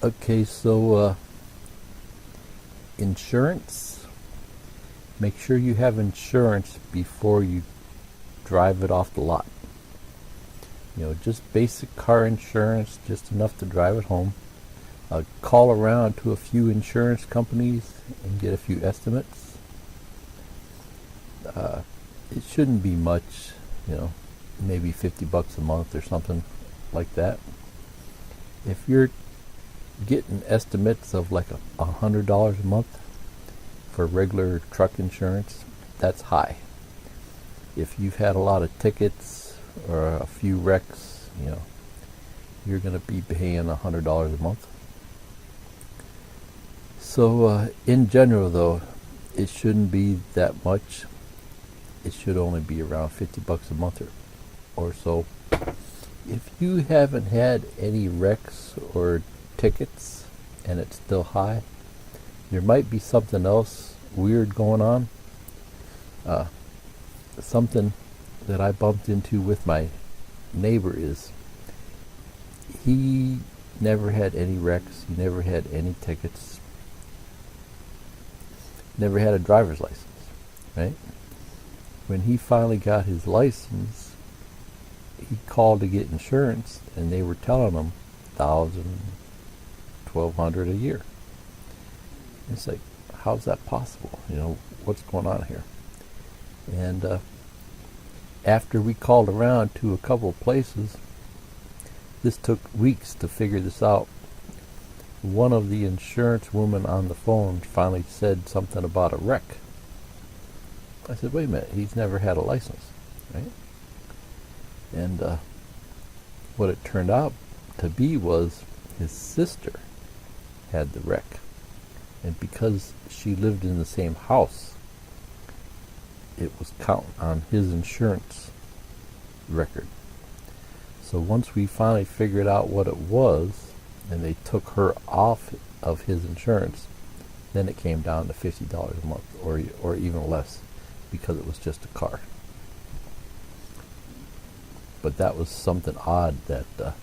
Okay, so insurance. Make sure you have insurance before you drive it off the lot. Just basic car insurance, just enough to drive it home. Call around to a few insurance companies and get a few estimates. It shouldn't be much, maybe $50 a month or something like that. If you're getting estimates of like $100 a month for regular truck insurance, that's high. If you've had a lot of tickets or a few wrecks, you're going to be paying $100 a month. So in general, though, it shouldn't be that much. It should only be around $50 a month or so. If you haven't had any wrecks or tickets and it's still high, there might be something else weird going on. Something that I bumped into with my neighbor is he never had any wrecks, he never had any tickets, never had a driver's license, right? When he finally got his license, he called to get insurance, and they were telling him $1,000, $1,200 a year. It's like, how's that possible? What's going on here? And after we called around to a couple of places, this took weeks to figure this out. One of the insurance women on the phone finally said something about a wreck. I said, wait a minute, he's never had a license, right? And what it turned out to be was his sister had the wreck. And because she lived in the same house, it was counting on his insurance record. So once we finally figured out what it was, and they took her off of his insurance, then it came down to $50 a month, or even less, because it was just a car. But that was something odd that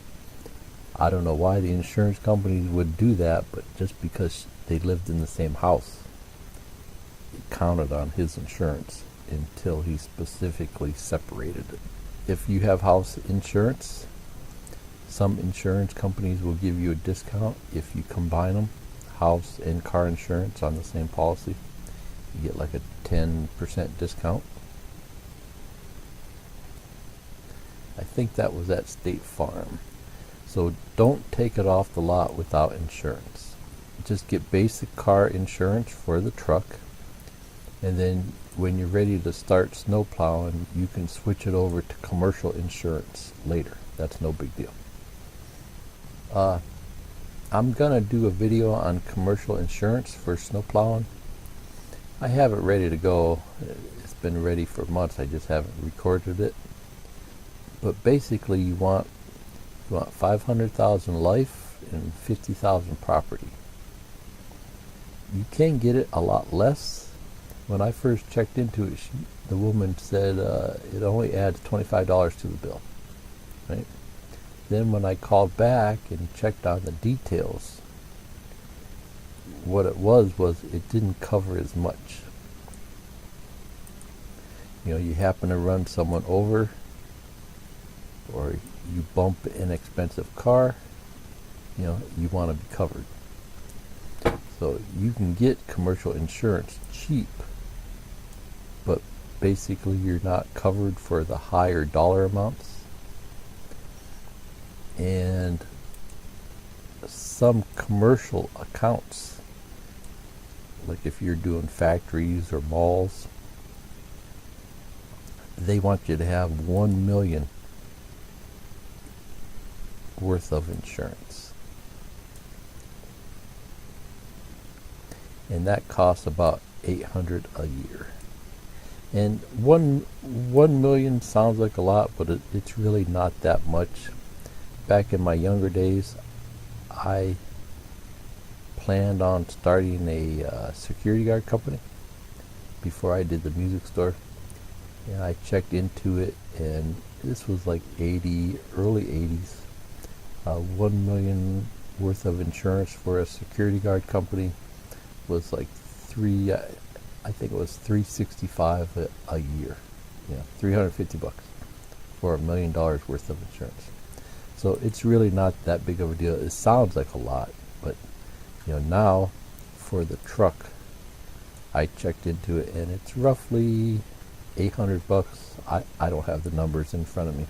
I don't know why the insurance companies would do that, but just because they lived in the same house, it counted on his insurance until he specifically separated it. If you have house insurance, some insurance companies will give you a discount if you combine them, house and car insurance on the same policy. You get like a 10% discount. I think that was at State Farm. So don't take it off the lot without insurance. Just get basic car insurance for the truck, and then when you're ready to start snow plowing, you can switch it over to commercial insurance later. That's no big deal. I'm gonna do a video on commercial insurance for snow plowing. I have it ready to go. It's been ready for months. I just haven't recorded it. But basically, you want 500,000 life and 50,000 property. You can get it a lot less. When I first checked into it, the woman said it only adds $25 to the bill, right? Then when I called back and checked on the details, what it was it didn't cover as much. You happen to run someone over, or you bump an expensive car, you want to be covered. So you can get commercial insurance cheap, but basically you're not covered for the higher dollar amounts. And some commercial accounts, like if you're doing factories or malls, they want you to have 1 million worth of insurance. And that costs about $800 a year. And 1 million sounds like a lot, but it's really not that much. Back in my younger days, I planned on starting a security guard company before I did the music store. And I checked into it, and this was like early 80s. 1 million worth of insurance for a security guard company was like I think it was $365 a year. Yeah, $350 for $1 million worth of insurance. So it's really not that big of a deal. It sounds like a lot, but now for the truck, I checked into it and it's roughly $800. I don't have the numbers in front of me,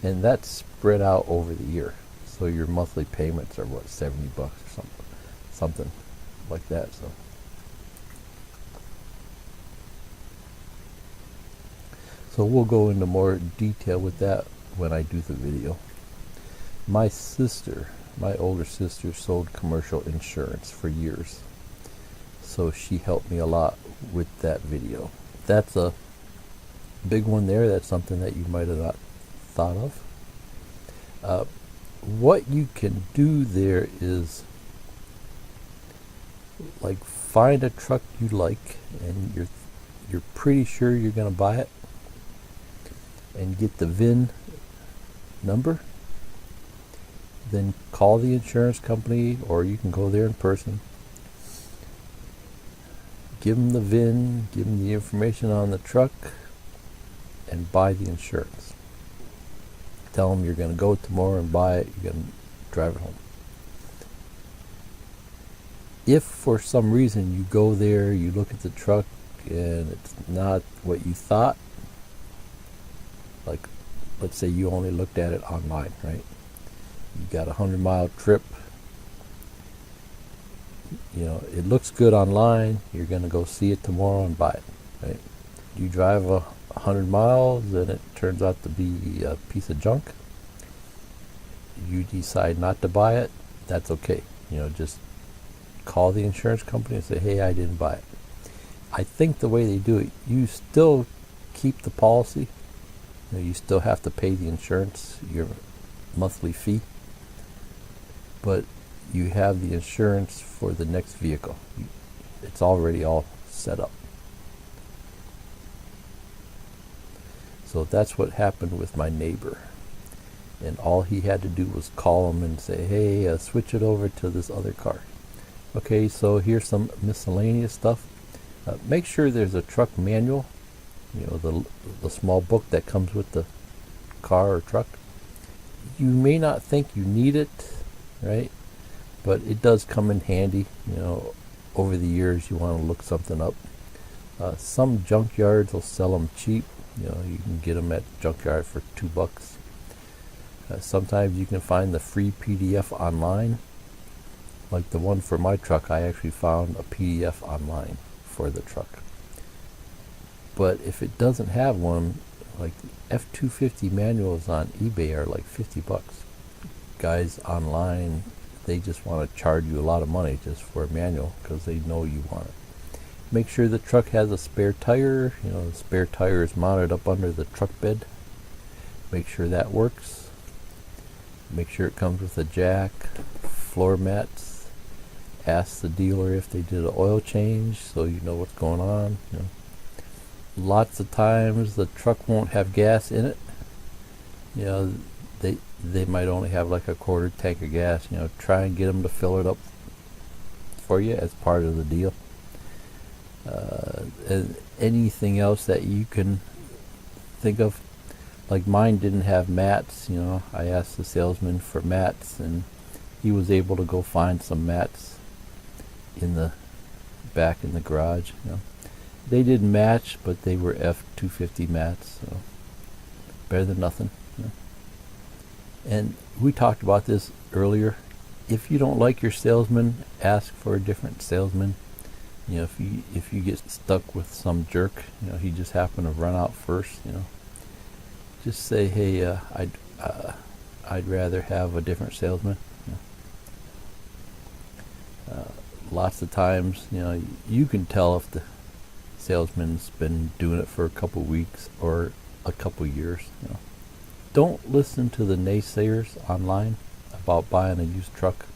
and that's spread out over the year. So your monthly payments are what, $70 or something like that. So we'll go into more detail with that when I do the video. My older sister, sold commercial insurance for years. So she helped me a lot with that video. That's a big one there. That's something that you might have not thought of. What you can do there is like find a truck you like and you're pretty sure you're going to buy it, and get the VIN number. Then call the insurance company, or you can go there in person. Give them the VIN, give them the information on the truck, and buy the insurance. Tell them you're going to go tomorrow and buy it. You're going to drive it home. If for some reason you go there, you look at the truck, and it's not what you thought, like let's say you only looked at it online, right? You got a 100-mile trip. It looks good online. You're going to go see it tomorrow and buy it, right? You drive 100 miles and it turns out to be a piece of junk. You decide not to buy it. That's okay. Just call the insurance company and say, hey, I didn't buy it. I think the way they do it, you still keep the policy. You still have to pay the insurance, your monthly fee, but you have the insurance for the next vehicle. It's already all set up. So that's what happened with my neighbor. And all he had to do was call him and say, hey, switch it over to this other car. Okay, so here's some miscellaneous stuff. Make sure there's a truck manual, the small book that comes with the car or truck. You may not think you need it, right? But it does come in handy. Over the years you want to look something up. Some junkyards will sell them cheap. You can get them at junkyard for $2. Sometimes you can find the free PDF online. Like the one for my truck, I actually found a PDF online for the truck. But if it doesn't have one, like F-250 manuals on eBay are like $50. Guys online, they just want to charge you a lot of money just for a manual because they know you want it. Make sure the truck has a spare tire. The spare tire is mounted up under the truck bed. Make sure that works. Make sure it comes with a jack, floor mats. Ask the dealer if they did an oil change so you know what's going on. Lots of times the truck won't have gas in it. They might only have like a quarter tank of gas. Try and get them to fill it up for you as part of the deal. And anything else that you can think of. Like mine didn't have mats. I asked the salesman for mats, and he was able to go find some mats in the back in the garage. They didn't match, but they were F-250 mats, so better than nothing. And we talked about this earlier. If you don't like your salesman, ask for a different salesman. If you get stuck with some jerk, he just happened to run out first, just say, hey, I'd rather have a different salesman. Lots of times, you can tell if the salesman's been doing it for a couple weeks or a couple years. Don't listen to the naysayers online about buying a used truck.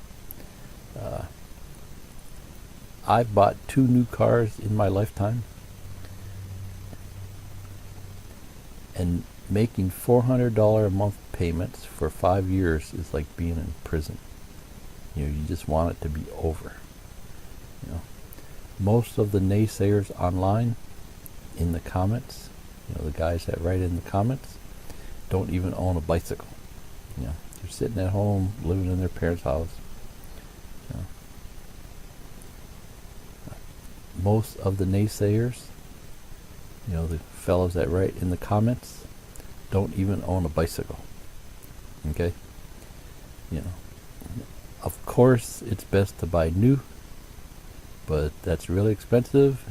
I've bought 2 new cars in my lifetime, and making $400 a month payments for 5 years is like being in prison. You just want it to be over. You know, most of the naysayers online, in the comments, the guys that write in the comments, don't even own a bicycle. They're sitting at home, living in their parents' house. You know. Most of the naysayers, the fellows that write in the comments, don't even own a bicycle. Okay? Of course, it's best to buy new, but that's really expensive.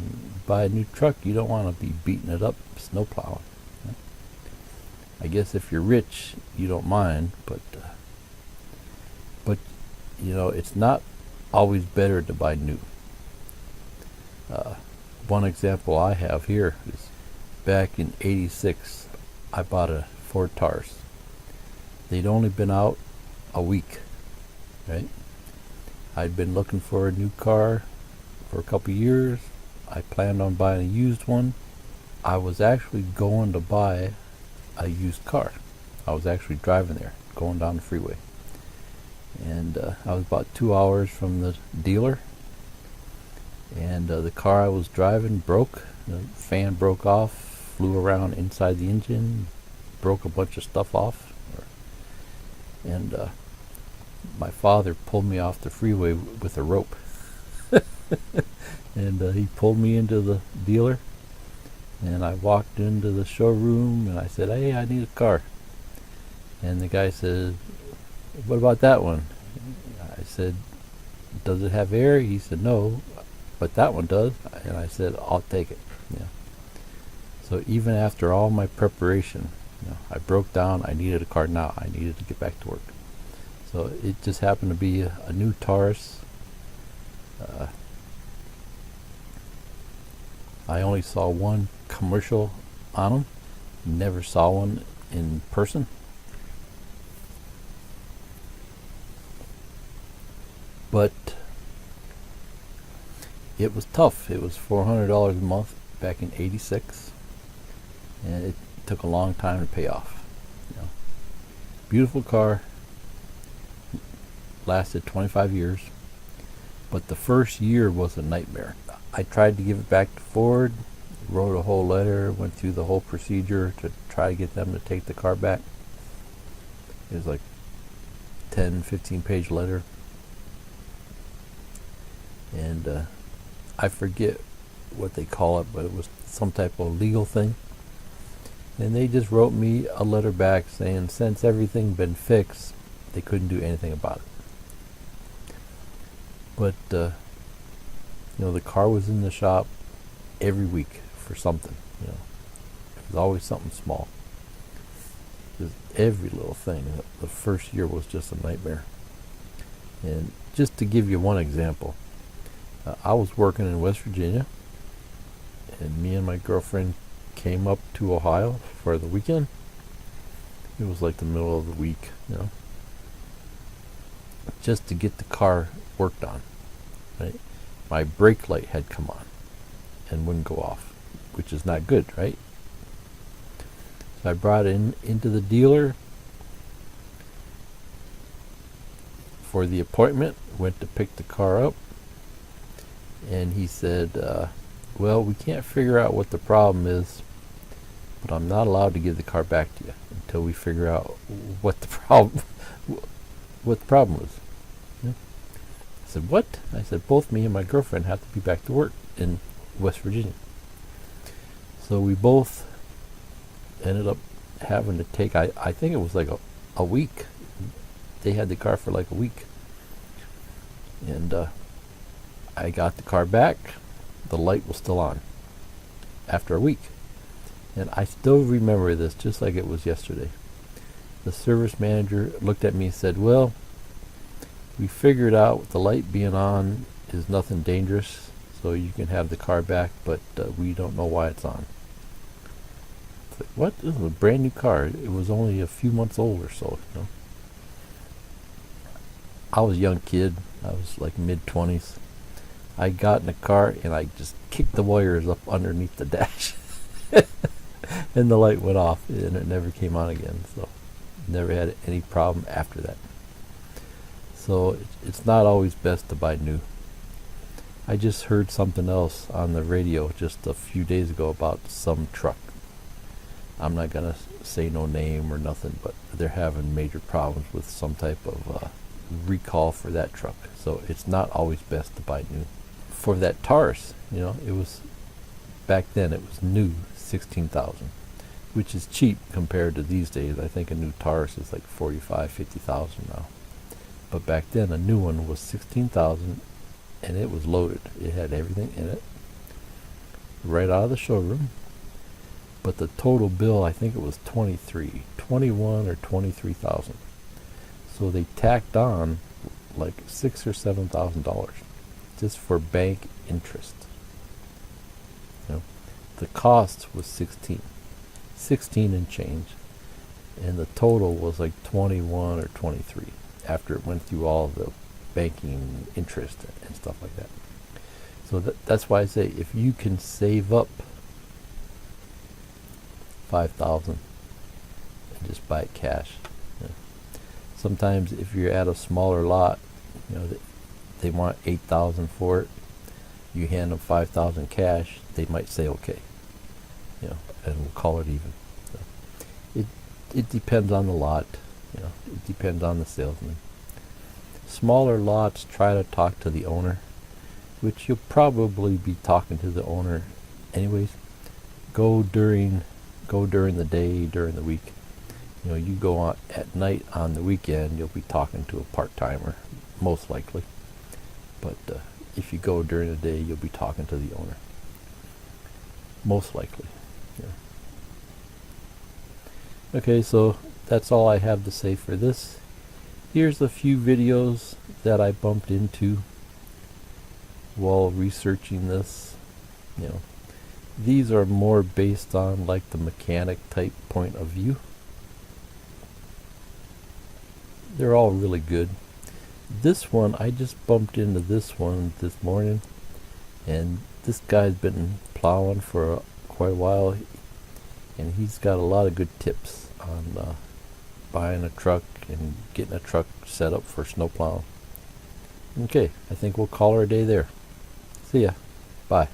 Buy a new truck, you don't want to be beating it up snow plowing. I guess if you're rich, you don't mind, but it's not always better to buy new. One example I have here is back in '86, I bought a Ford Taurus. They'd only been out a week, right? I'd been looking for a new car for a couple years. I planned on buying a used one. I was actually going to buy a used car. I was actually driving there, going down the freeway. And I was about 2 hours from the dealer. And the car I was driving broke. The fan broke off, flew around inside the engine, broke a bunch of stuff off. And my father pulled me off the freeway with a rope. And he pulled me into the dealer. And I walked into the showroom and I said, "Hey, I need a car." And the guy said, "What about that one?" I said, "Does it have air?" He said, "No, but that one does." And I said, "I'll take it." So even after all my preparation, I broke down. I needed a car now. I needed to get back to work. So it just happened to be a new Taurus. I only saw one commercial on them. Never saw one in person. But it was tough. It was $400 a month back in '86. And it took a long time to pay off. Beautiful car. Lasted 25 years. But the first year was a nightmare. I tried to give it back to Ford, wrote a whole letter, went through the whole procedure to try to get them to take the car back. It was like 10, 15-page letter. And I forget what they call it, but it was some type of legal thing. And they just wrote me a letter back saying since everything been fixed, they couldn't do anything about it. But the car was in the shop every week for something. It was always something small. Just every little thing. The first year was just a nightmare. And just to give you one example, I was working in West Virginia, and me and my girlfriend came up to Ohio for the weekend. It was like the middle of the week, just to get the car worked on. Right? My brake light had come on and wouldn't go off, which is not good, right? So I brought it into the dealer for the appointment, went to pick the car up, and he said, "Well, we can't figure out what the problem is, but I'm not allowed to give the car back to you until we figure out what the problem is." I said, "What?" I said, "Both me and my girlfriend have to be back to work in West Virginia." So we both ended up having to take, I think it was like a week. They had the car for like a week. And I got the car back. The light was still on after a week. And I still remember this just like it was yesterday. The service manager looked at me and said, "Well, we figured out with the light being on is nothing dangerous, so you can have the car back, but we don't know why it's on." It's like, what? This is a brand new car. It was only a few months old or so. I was a young kid. I was like mid-20s. I got in the car and I just kicked the wires up underneath the dash. And the light went off and it never came on again. So never had any problem after that. So it's not always best to buy new. I just heard something else on the radio just a few days ago about some truck. I'm not going to say no name or nothing, but they're having major problems with some type of recall for that truck. So it's not always best to buy new. For that Taurus, it was, back then it was new, 16,000, which is cheap compared to these days. I think a new Taurus is like 45, 50,000 now. But back then a new one was 16,000, and it was loaded. It had everything in it right out of the showroom. But the total bill, I think it was 21 or 23,000. So they tacked on like $6,000 or $7,000 just for bank interest. The cost was 16 and change, and the total was like 21 or 23 after it went through all the banking interest and stuff like that. So that's why I say if you can save up 5,000 and just buy it cash. Sometimes if you're at a smaller lot, they want 8,000 for it. You hand them 5,000 cash, they might say okay, and we'll call it even. So it depends on the lot. It depends on the salesman. Smaller lots, try to talk to the owner, which you'll probably be talking to the owner anyways. Go during the day, during the week. You go on at night on the weekend, you'll be talking to a part-timer, most likely. But if you go during the day, you'll be talking to the owner, most likely. Okay, so that's all I have to say for this. Here's a few videos that I bumped into while researching this. These are more based on like the mechanic type point of view. They're all really good. This one, I just bumped into this one this morning, and this guy's been plowing for quite a while, and he's got a lot of good tips on buying a truck and getting a truck set up for snow plowing. Okay, I think we'll call her a day there. See ya. Bye.